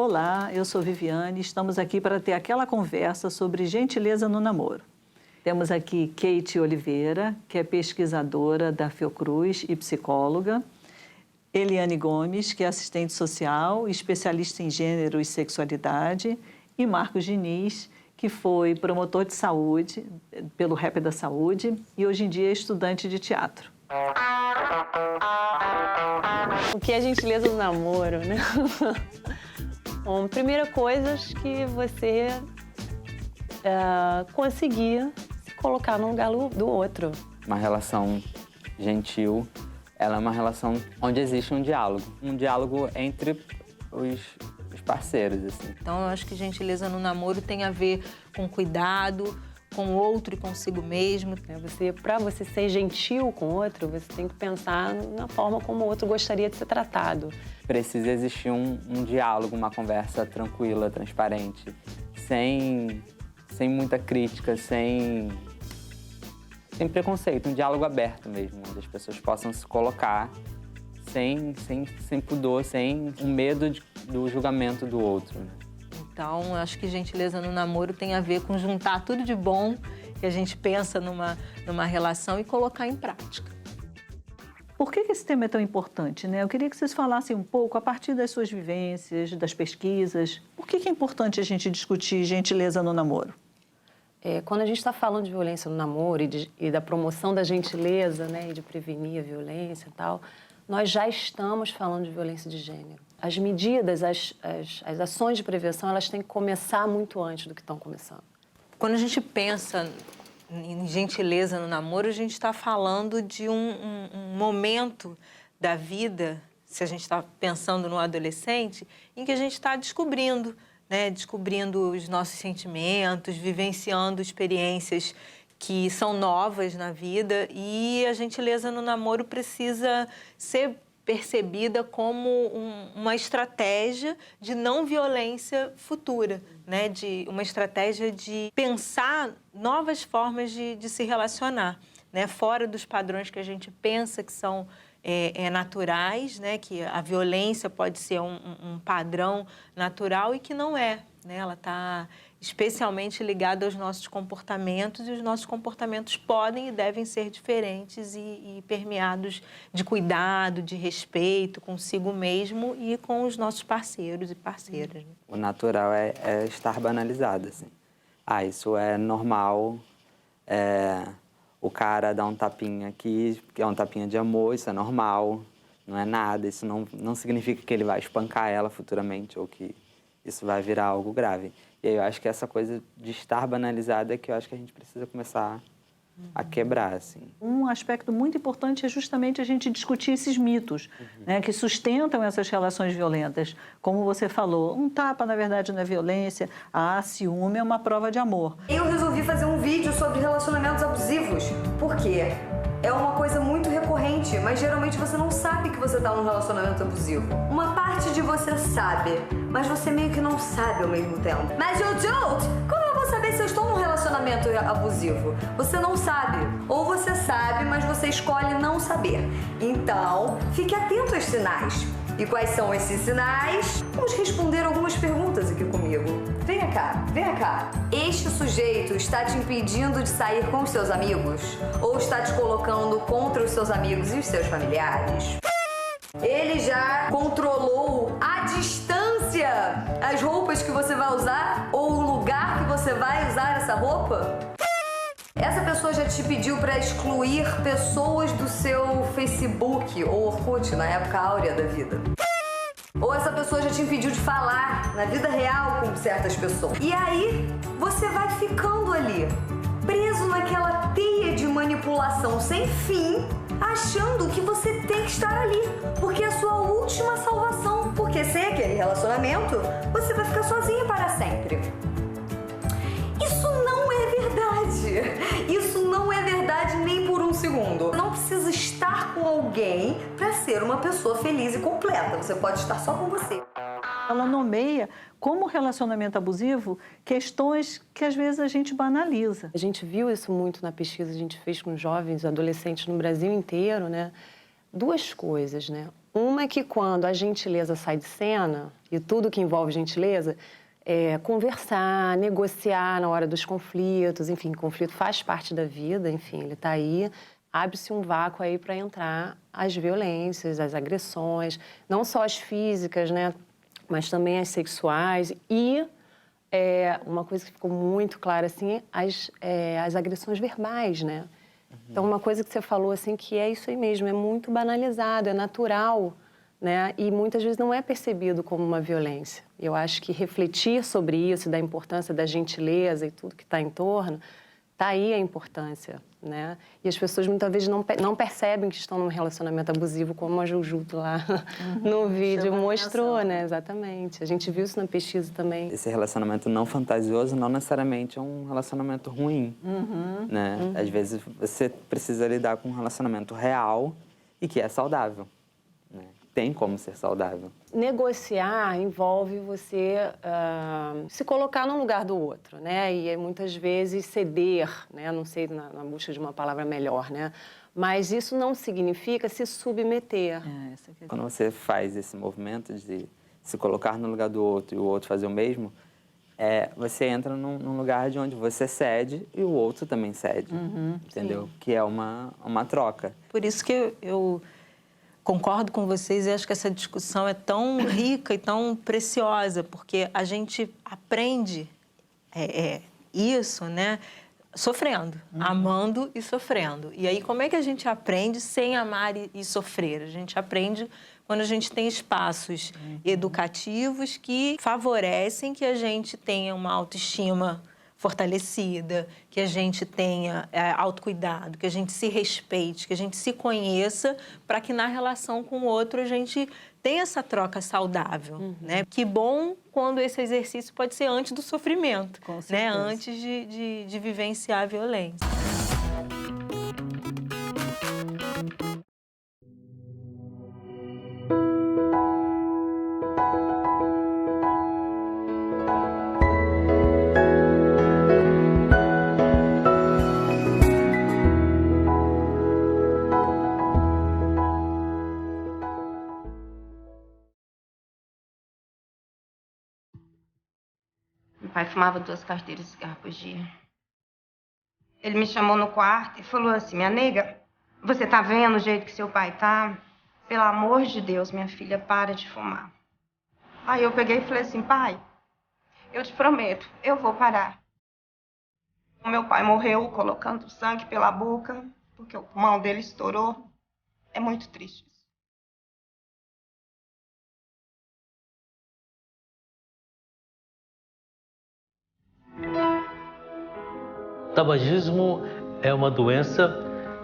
Olá, eu sou Viviane e estamos aqui para ter aquela conversa sobre gentileza no namoro. Temos aqui Kate Oliveira, que é pesquisadora da Fiocruz e psicóloga, Eliane Gomes, que é assistente social, especialista em gênero e sexualidade, e Marcos Diniz, que foi promotor de saúde pelo Rap da Saúde e hoje em dia é estudante de teatro. O que é gentileza no namoro, né? Bom, primeira coisa, acho que você conseguir se colocar no lugar do outro. Uma relação gentil, ela é uma relação onde existe um diálogo entre os parceiros, assim. Então, eu acho que gentileza no namoro tem a ver com cuidado, com o outro e consigo mesmo. Para você ser gentil com o outro, você tem que pensar na forma como o outro gostaria de ser tratado. Precisa existir um diálogo, uma conversa tranquila, transparente, sem muita crítica, sem preconceito, um diálogo aberto mesmo, onde as pessoas possam se colocar sem pudor, sem o medo do julgamento do outro. Então, eu acho que gentileza no namoro tem a ver com juntar tudo de bom que a gente pensa numa relação e colocar em prática. Por que esse tema é tão importante, né? Eu queria que vocês falassem um pouco, a partir das suas vivências, das pesquisas, por que é importante a gente discutir gentileza no namoro? Quando a gente está falando de violência no namoro e da promoção da gentileza, né, e de prevenir a violência e tal, nós já estamos falando de violência de gênero. As medidas, as ações de prevenção, elas têm que começar muito antes do que estão começando. Quando a gente pensa em gentileza no namoro, a gente está falando de um momento da vida, se a gente está pensando no adolescente, em que a gente está descobrindo, né? Descobrindo os nossos sentimentos, vivenciando experiências que são novas na vida, e a gentileza no namoro precisa ser percebida como uma estratégia de não violência futura, né? Uma estratégia de pensar novas formas de se relacionar, né? Fora dos padrões que a gente pensa que são naturais, né? Que a violência pode ser um padrão natural e que não é, né? Ela está especialmente ligada aos nossos comportamentos, e os nossos comportamentos podem e devem ser diferentes e permeados de cuidado, de respeito consigo mesmo e com os nossos parceiros e parceiras. O natural é estar banalizado, assim. Isso é normal, o cara dá um tapinha aqui, que é um tapinha de amor, isso é normal, não é nada, isso não significa que ele vai espancar ela futuramente ou que isso vai virar algo grave. E aí eu acho que essa coisa de estar banalizada é que eu acho que a gente precisa começar a quebrar, assim. Um aspecto muito importante é justamente a gente discutir esses mitos, né, que sustentam essas relações violentas. Como você falou, um tapa, na verdade, não é violência, ciúme é uma prova de amor. Eu resolvi fazer um vídeo sobre relacionamentos abusivos. Por quê? É uma coisa muito recorrente, mas geralmente você não sabe que você está num relacionamento abusivo. Uma parte de você sabe, mas você meio que não sabe ao mesmo tempo. Mas Jojo, como eu vou saber se eu estou num relacionamento abusivo? Você não sabe. Ou você sabe, mas você escolhe não saber. Então, fique atento aos sinais. E quais são esses sinais? Vamos responder algumas perguntas aqui comigo. Venha cá, venha cá. Este sujeito está te impedindo de sair com os seus amigos? Ou está te colocando contra os seus amigos e os seus familiares? Ele já controlou à distância as roupas que você vai usar? Ou o lugar que você vai usar essa roupa? Essa pessoa já te pediu para excluir pessoas do seu Facebook ou Orkut, na época áurea da vida? Ou essa pessoa já te impediu de falar na vida real com certas pessoas? E aí, você vai ficando ali, preso naquela teia de manipulação sem fim, achando que você tem que estar ali, porque é a sua última salvação. Porque sem aquele relacionamento, você vai ficar sozinha para sempre. Isso não é verdade. Isso não é verdade nem por um segundo. Não precisa estar com alguém para ser uma pessoa feliz e completa. Você pode estar só com você. Ela nomeia como relacionamento abusivo questões que às vezes a gente banaliza. A gente viu isso muito na pesquisa que a gente fez com jovens, adolescentes no Brasil inteiro, né? Duas coisas, né? Uma é que quando a gentileza sai de cena, e tudo que envolve gentileza, conversar, negociar na hora dos conflitos, enfim, conflito faz parte da vida, enfim, ele está aí, abre-se um vácuo aí para entrar as violências, as agressões, não só as físicas, né, mas também as sexuais e uma coisa que ficou muito clara, assim, as agressões verbais, né? Então, uma coisa que você falou, assim, que é isso aí mesmo, é muito banalizado, é natural, né? E muitas vezes não é percebido como uma violência. Eu acho que refletir sobre isso, da importância da gentileza e tudo que está em torno, está aí a importância, né? E as pessoas muitas vezes não percebem que estão num relacionamento abusivo, como a Juju lá no vídeo mostrou, né? Exatamente. A gente viu isso na pesquisa também. Esse relacionamento não fantasioso não necessariamente é um relacionamento ruim, né? Às vezes você precisa lidar com um relacionamento real e que é saudável, né? Tem como ser saudável. Negociar envolve você se colocar no lugar do outro, né? E muitas vezes ceder, né? Não sei, na busca de uma palavra melhor, né? Mas isso não significa se submeter. Quando você faz esse movimento de se colocar no lugar do outro e o outro fazer o mesmo, você entra num lugar de onde você cede e o outro também cede, entendeu? Sim. Que é uma troca. Por isso que eu concordo com vocês e acho que essa discussão é tão rica e tão preciosa, porque a gente aprende isso, né, sofrendo, amando e sofrendo. E aí, como é que a gente aprende sem amar e sofrer? A gente aprende quando a gente tem espaços educativos que favorecem que a gente tenha uma autoestima fortalecida, que a gente tenha autocuidado, que a gente se respeite, que a gente se conheça, para que na relação com o outro a gente tenha essa troca saudável, né? Que bom quando esse exercício pode ser antes do sofrimento, né? Antes de vivenciar a violência. Meu pai fumava 2 carteiras de cigarro por dia. Ele me chamou no quarto e falou assim: minha nega, você tá vendo o jeito que seu pai tá? Pelo amor de Deus, minha filha, para de fumar. Aí eu peguei e falei assim: pai, eu te prometo, eu vou parar. O meu pai morreu colocando sangue pela boca, porque o pulmão dele estourou. É muito triste. O tabagismo é uma doença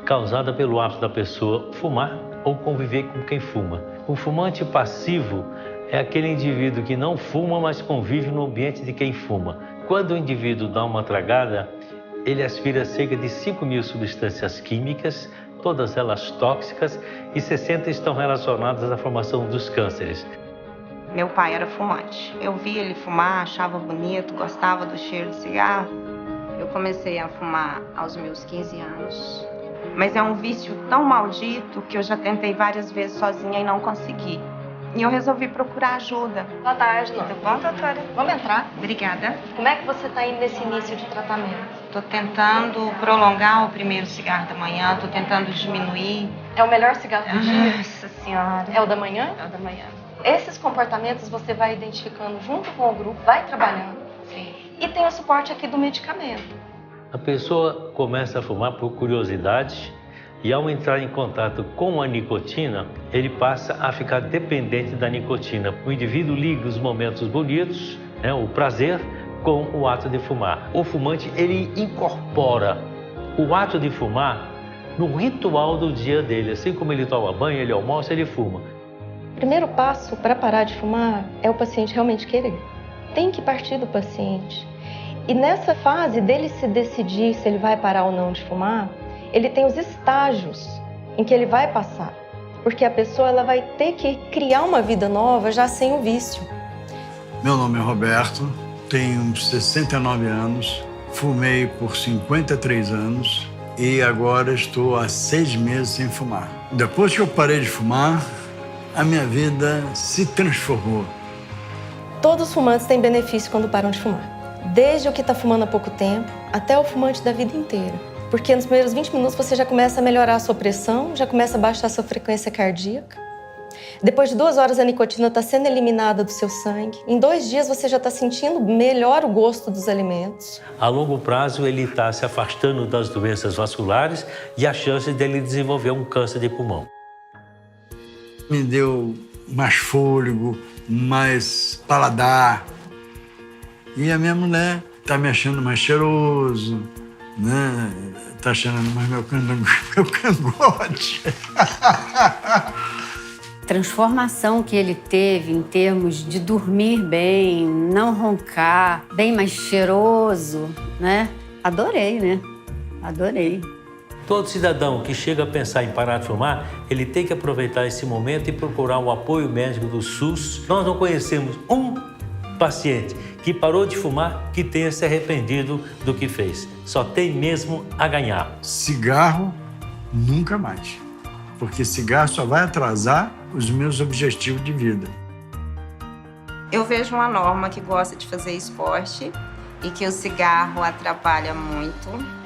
causada pelo hábito da pessoa fumar ou conviver com quem fuma. O fumante passivo é aquele indivíduo que não fuma, mas convive no ambiente de quem fuma. Quando o indivíduo dá uma tragada, ele aspira cerca de 5.000 substâncias químicas, todas elas tóxicas, e 60 estão relacionadas à formação dos cânceres. Meu pai era fumante. Eu via ele fumar, achava bonito, gostava do cheiro de cigarro. Eu comecei a fumar aos meus 15 anos. Mas é um vício tão maldito que eu já tentei várias vezes sozinha e não consegui. E eu resolvi procurar ajuda. Boa tarde, Nora. Tudo bom, doutora? Vamos entrar? Obrigada. Como é que você está indo nesse início de tratamento? Estou tentando prolongar o primeiro cigarro da manhã, estou tentando diminuir. É o melhor cigarro do dia? Nossa Senhora. É o da manhã? É o da manhã. Esses comportamentos você vai identificando junto com o grupo, vai trabalhando. Sim. E tem o suporte aqui do medicamento. A pessoa começa a fumar por curiosidade e, ao entrar em contato com a nicotina, ele passa a ficar dependente da nicotina. O indivíduo liga os momentos bonitos, né, o prazer, com o ato de fumar. O fumante, ele incorpora o ato de fumar no ritual do dia dele. Assim como ele toma banho, ele almoça, ele fuma. O primeiro passo para parar de fumar é o paciente realmente querer. Tem que partir do paciente. E nessa fase dele se decidir se ele vai parar ou não de fumar, ele tem os estágios em que ele vai passar. Porque a pessoa ela vai ter que criar uma vida nova já sem o vício. Meu nome é Roberto, tenho 69 anos, fumei por 53 anos e agora estou há 6 meses sem fumar. Depois que eu parei de fumar, a minha vida se transformou. Todos os fumantes têm benefício quando param de fumar. Desde o que está fumando há pouco tempo até o fumante da vida inteira. Porque nos primeiros 20 minutos você já começa a melhorar a sua pressão, já começa a baixar a sua frequência cardíaca. Depois de 2 horas a nicotina está sendo eliminada do seu sangue. Em 2 dias você já está sentindo melhor o gosto dos alimentos. A longo prazo, ele está se afastando das doenças vasculares e a chance dele desenvolver um câncer de pulmão. Me deu mais fôlego, mais paladar. E a minha mulher tá me achando mais cheiroso, né? Tá cheirando mais meu cangote. Transformação que ele teve em termos de dormir bem, não roncar, bem mais cheiroso, né? Adorei, né? Adorei. Todo cidadão que chega a pensar em parar de fumar, ele tem que aproveitar esse momento e procurar o apoio médico do SUS. Nós não conhecemos um paciente que parou de fumar que tenha se arrependido do que fez. Só tem mesmo a ganhar. Cigarro, nunca mais. Porque cigarro só vai atrasar os meus objetivos de vida. Eu vejo uma Norma que gosta de fazer esporte e que o cigarro atrapalha muito.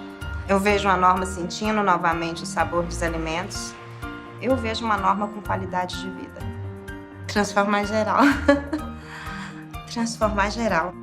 Eu vejo uma Norma sentindo novamente o sabor dos alimentos. Eu vejo uma Norma com qualidade de vida. Transformar geral. Transformar geral.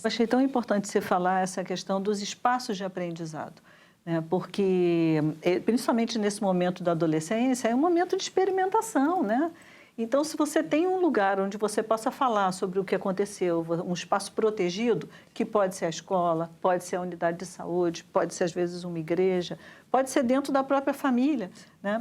Eu achei tão importante você falar essa questão dos espaços de aprendizado, né? Porque, principalmente nesse momento da adolescência, é um momento de experimentação, né? Então, se você tem um lugar onde você possa falar sobre o que aconteceu, um espaço protegido, que pode ser a escola, pode ser a unidade de saúde, pode ser, às vezes, uma igreja, pode ser dentro da própria família, né?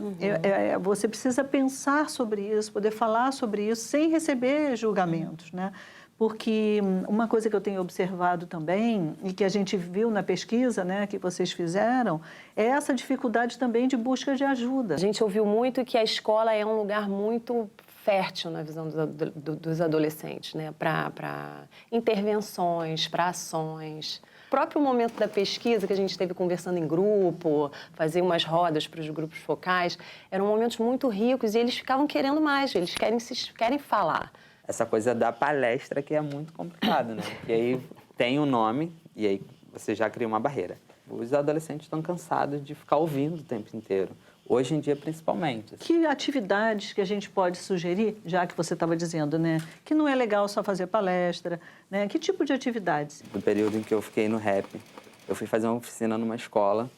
Você precisa pensar sobre isso, poder falar sobre isso sem receber julgamentos, né? Porque uma coisa que eu tenho observado também, e que a gente viu na pesquisa, né, que vocês fizeram, é essa dificuldade também de busca de ajuda. A gente ouviu muito que a escola é um lugar muito fértil na visão dos adolescentes, né, para intervenções, para ações. O próprio momento da pesquisa, que a gente esteve conversando em grupo, fazer umas rodas para os grupos focais, eram momentos muito ricos e eles ficavam querendo mais, eles querem falar. Essa coisa da palestra que é muito complicado, né? E aí tem um nome e aí você já cria uma barreira. Os adolescentes estão cansados de ficar ouvindo o tempo inteiro. Hoje em dia, principalmente. Que atividades que a gente pode sugerir, já que você estava dizendo, né? Que não é legal só fazer palestra, né? Que tipo de atividades? No período em que eu fiquei no rap, eu fui fazer uma oficina numa escola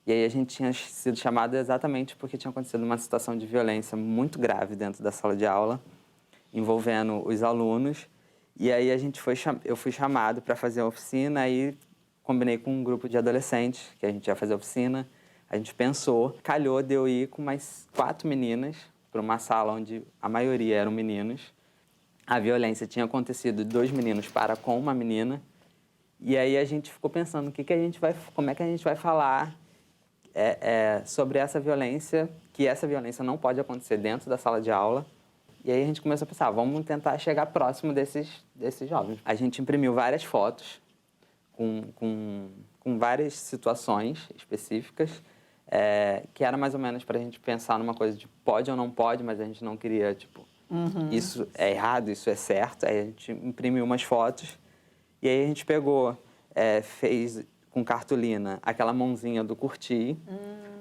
e aí a gente tinha sido chamado exatamente porque tinha acontecido uma situação de violência muito grave dentro da sala de aula, envolvendo os alunos E aí eu fui chamado para fazer a oficina, aí combinei com um grupo de adolescentes que a gente ia fazer a oficina. A gente pensou, calhou de eu ir com mais 4 meninas para uma sala onde a maioria eram meninos. A violência tinha acontecido de 2 meninos para com uma menina. E aí a gente ficou pensando como é que a gente vai falar sobre essa violência, que essa violência não pode acontecer dentro da sala de aula. E aí a gente começou a pensar, vamos tentar chegar próximo desses jovens. A gente imprimiu várias fotos com várias situações específicas, que era mais ou menos para a gente pensar numa coisa de pode ou não pode, mas a gente não queria, tipo, isso é errado, isso é certo. Aí a gente imprimiu umas fotos e aí a gente pegou, fez com cartolina aquela mãozinha do curtir,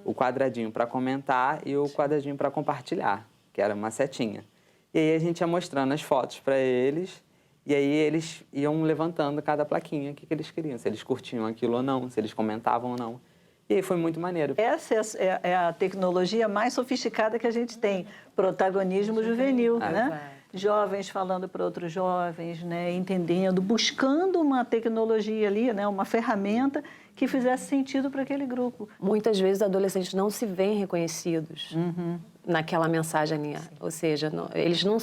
o quadradinho para comentar e o quadradinho para compartilhar, que era uma setinha. E aí a gente ia mostrando as fotos para eles e aí eles iam levantando cada plaquinha, o que eles queriam, se eles curtiam aquilo ou não, se eles comentavam ou não. E aí foi muito maneiro. Essa é a tecnologia mais sofisticada que a gente tem, protagonismo juvenil, né? Jovens falando para outros jovens, né? Entendendo, buscando uma tecnologia ali, né? Uma ferramenta que fizesse sentido para aquele grupo. Muitas vezes os adolescentes não se veem reconhecidos naquela mensagem ali. Ou seja, eles não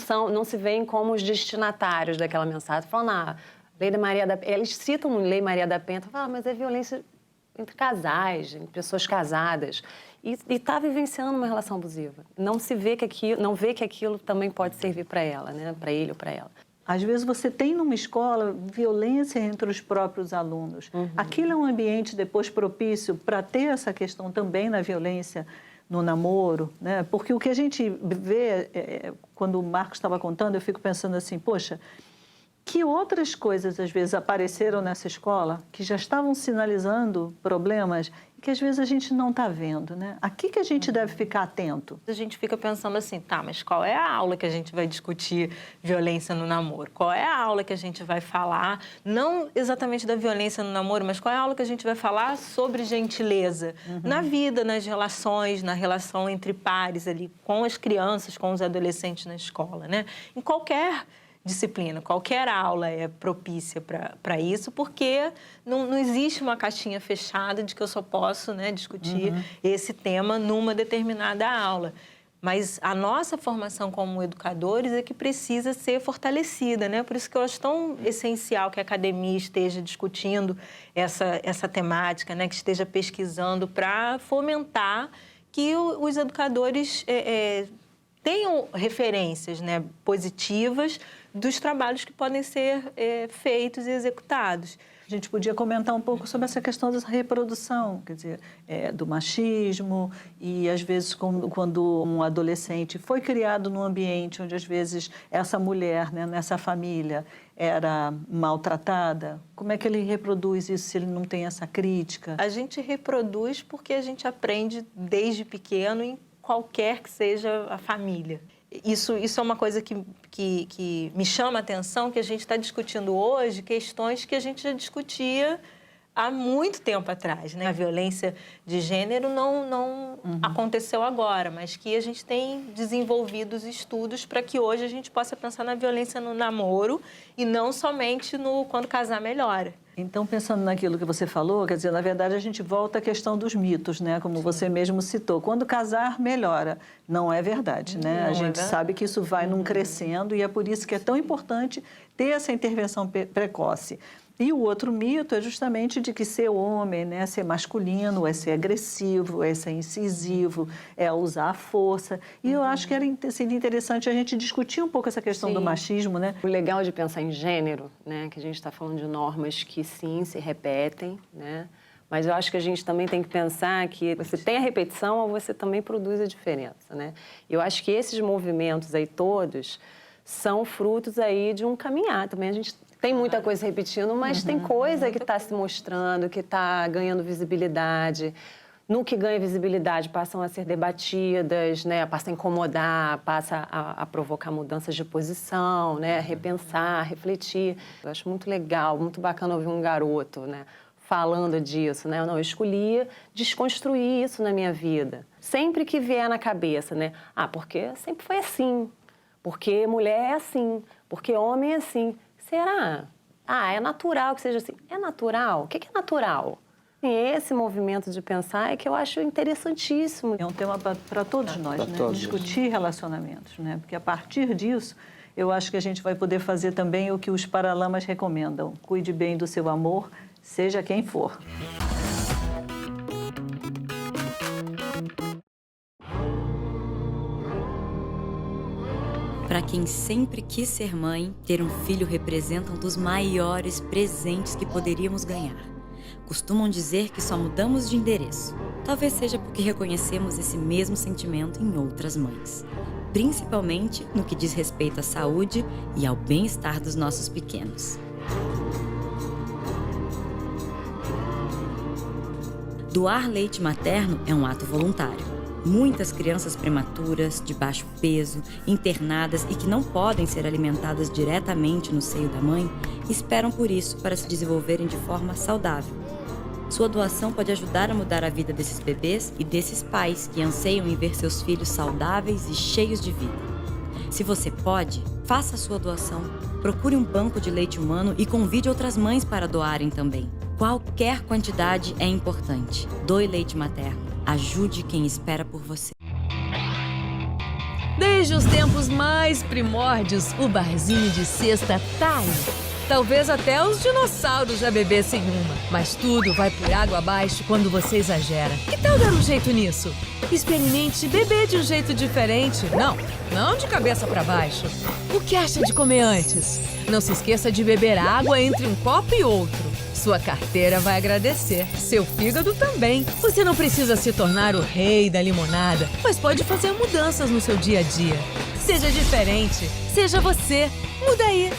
se veem como os destinatários daquela mensagem. Falam, Lei da Maria da Penha. Eles citam Lei Maria da Penha, falam, mas é violência entre casais, entre pessoas casadas. E está vivenciando uma relação abusiva. Não vê que aquilo também pode servir para ela, né? Para ele ou para ela. Às vezes você tem numa escola violência entre os próprios alunos. Aquilo é um ambiente depois propício para ter essa questão também na violência no namoro, né? Porque o que a gente vê, quando o Marcos estava contando, eu fico pensando assim, poxa, que outras coisas às vezes apareceram nessa escola que já estavam sinalizando problemas e que às vezes a gente não está vendo, né? Aqui que a gente deve ficar atento. A gente fica pensando assim, mas qual é a aula que a gente vai discutir violência no namoro? Qual é a aula que a gente vai falar, não exatamente da violência no namoro, mas qual é a aula que a gente vai falar sobre gentileza na vida, nas relações, na relação entre pares ali, com as crianças, com os adolescentes na escola, né? Em qualquer disciplina, qualquer aula é propícia para isso, porque não existe uma caixinha fechada de que eu só posso, né, discutir esse tema numa determinada aula. Mas a nossa formação como educadores é que precisa ser fortalecida, né? Por isso que eu acho tão essencial que a academia esteja discutindo essa temática, né? Que esteja pesquisando para fomentar que os educadores tenham referências, né, positivas dos trabalhos que podem ser feitos e executados. A gente podia comentar um pouco sobre essa questão dessa reprodução, quer dizer, do machismo e, às vezes, quando um adolescente foi criado num ambiente onde, às vezes, essa mulher, né, nessa família, era maltratada, como é que ele reproduz isso se ele não tem essa crítica? A gente reproduz porque a gente aprende desde pequeno em qualquer que seja a família. Isso é uma coisa que me chama a atenção, que a gente está discutindo hoje, questões que a gente já discutia há muito tempo atrás, né? A violência de gênero não aconteceu agora, mas que a gente tem desenvolvido os estudos para que hoje a gente possa pensar na violência no namoro e não somente no quando casar melhora. Então, pensando naquilo que você falou, quer dizer, na verdade, a gente volta à questão dos mitos, né? Como você mesmo citou. Quando casar, melhora. Não é verdade, né? A gente sabe que isso vai num crescendo e é por isso que é tão importante ter essa intervenção precoce. E o outro mito é justamente de que ser homem, né, ser masculino, é ser agressivo, é ser incisivo, é usar a força. E eu acho que seria interessante a gente discutir um pouco essa questão do machismo, né? O legal de pensar em gênero, né, que a gente está falando de normas que sim se repetem, né? Mas eu acho que a gente também tem que pensar que você tem a repetição ou você também produz a diferença, né? Eu acho que esses movimentos aí todos são frutos aí de um caminhar. Também a gente tem muita coisa repetindo, mas tem coisa que está se mostrando, que está ganhando visibilidade. No que ganha visibilidade, passam a ser debatidas, né? Passa a incomodar, passa a provocar mudanças de posição, né? Repensar, refletir. Eu acho muito legal, muito bacana ouvir um garoto, né, falando disso, né? Eu escolhi desconstruir isso na minha vida. Sempre que vier na cabeça, né? Porque sempre foi assim, porque mulher é assim, porque homem é assim. será? Ah, é natural que seja assim. É natural? O que é natural? E esse movimento de pensar é que eu acho interessantíssimo. É um tema para todos nós, Pra né? todos. Discutir relacionamentos, né? Porque a partir disso, eu acho que a gente vai poder fazer também o que os Paralamas recomendam. Cuide bem do seu amor, seja quem for. Para quem sempre quis ser mãe, ter um filho representa um dos maiores presentes que poderíamos ganhar. Costumam dizer que só mudamos de endereço. Talvez seja porque reconhecemos esse mesmo sentimento em outras mães, principalmente no que diz respeito à saúde e ao bem-estar dos nossos pequenos. Doar leite materno é um ato voluntário. Muitas crianças prematuras, de baixo peso, internadas e que não podem ser alimentadas diretamente no seio da mãe, esperam por isso para se desenvolverem de forma saudável. Sua doação pode ajudar a mudar a vida desses bebês e desses pais que anseiam em ver seus filhos saudáveis e cheios de vida. Se você pode, faça a sua doação. Procure um banco de leite humano e convide outras mães para doarem também. Qualquer quantidade é importante. Doe leite materno. Ajude quem espera por você. Desde os tempos mais primórdios, o barzinho de cesta tá aí. Talvez até os dinossauros já bebessem uma. Mas tudo vai por água abaixo quando você exagera. Que tal dar um jeito nisso? Experimente beber de um jeito diferente. Não de cabeça para baixo. O que acha de comer antes? Não se esqueça de beber água entre um copo e outro. Sua carteira vai agradecer. Seu fígado também. Você não precisa se tornar o rei da limonada, mas pode fazer mudanças no seu dia a dia. Seja diferente. Seja você. Muda aí.